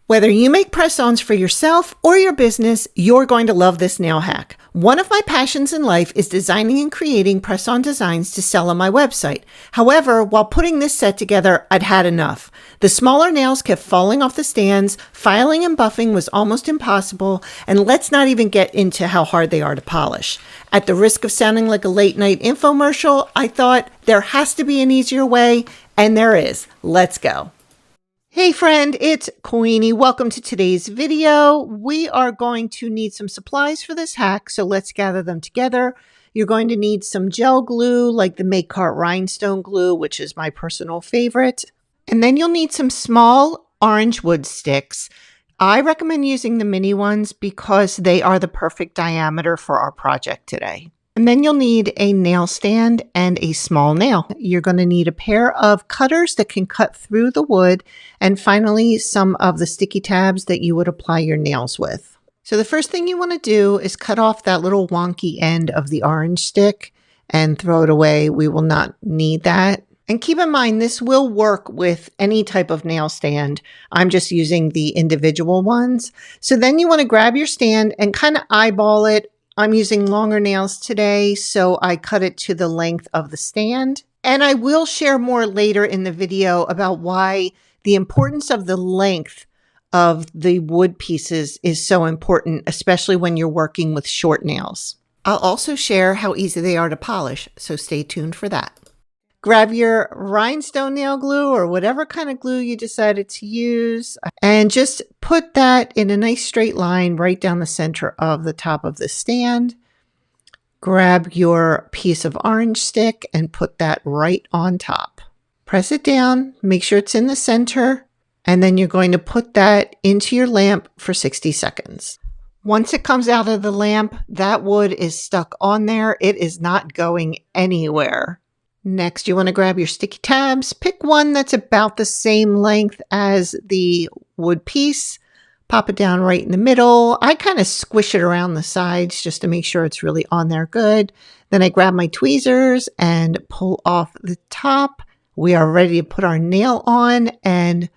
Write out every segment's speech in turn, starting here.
Whether you make press-ons for yourself or your business, you're going to love this nail hack. One of my passions in life is designing and creating press-on designs to sell on my website. However, while putting this set together, I'd had enough. The smaller nails kept falling off the stands, filing and buffing was almost impossible, and let's not even get into how hard they are to polish. At the risk of sounding like a late-night infomercial, I thought there has to be an easier way, and there is. Let's go. Hey friend, it's Queenie. Welcome to today's video. We are going to need some supplies for this hack, so let's gather them together. You're going to need some gel glue like the Makartt Rhinestone Glue, which is my personal favorite. And then you'll need some small orange wood sticks. I recommend using the mini ones because they are the perfect diameter for our project today. And then you'll need a nail stand and a small nail. You're going to need a pair of cutters that can cut through the wood, and finally some of the sticky tabs that you would apply your nails with. So the first thing you want to do is cut off that little wonky end of the orange stick and throw it away. We will not need that. And keep in mind, this will work with any type of nail stand. I'm just using the individual ones. So then you want to grab your stand and kind of eyeball it. I'm using longer nails today, so I cut it to the length of the stand. And I will share more later in the video about why the importance of the length of the wood pieces is so important, especially when you're working with short nails. I'll also share how easy they are to polish, so stay tuned for that. Grab your rhinestone nail glue or whatever kind of glue you decided to use, and just put that in a nice straight line right down the center of the top of the stand. Grab your piece of orange stick and put that right on top. Press it down, make sure it's in the center, and then you're going to put that into your lamp for 60 seconds. Once it comes out of the lamp, that wood is stuck on there. It is not going anywhere. Next, you want to grab your sticky tabs. Pick one that's about the same length as the wood piece. Pop it down right in the middle. I kind of squish it around the sides just to make sure it's really on there good. Then I grab my tweezers and pull off the top. We are ready to put our nail on, and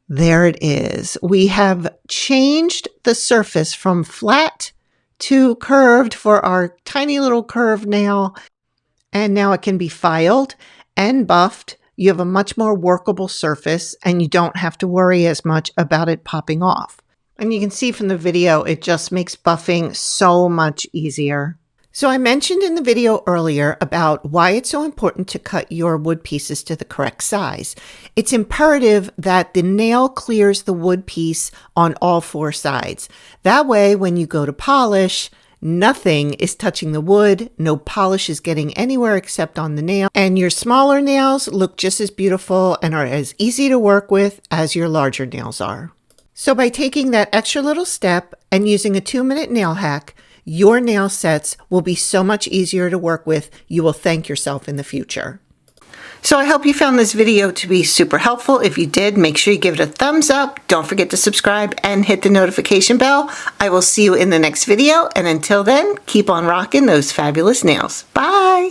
there it is. We have changed the surface from flat to curved for our tiny little curved nail. And now it can be filed and buffed. You have a much more workable surface, and you don't have to worry as much about it popping off. And you can see from the video, it just makes buffing so much easier. So I mentioned in the video earlier about why it's so important to cut your wood pieces to the correct size. It's imperative that the nail clears the wood piece on all four sides. That way, when you go to polish, nothing is touching the wood, no polish is getting anywhere except on the nail, and your smaller nails look just as beautiful and are as easy to work with as your larger nails are. So by taking that extra little step and using a 2-minute nail hack, your nail sets will be so much easier to work with. You will thank yourself in the future. So I hope you found this video to be super helpful. If you did, make sure you give it a thumbs up. Don't forget to subscribe and hit the notification bell. I will see you in the next video. And until then, keep on rocking those fabulous nails. Bye.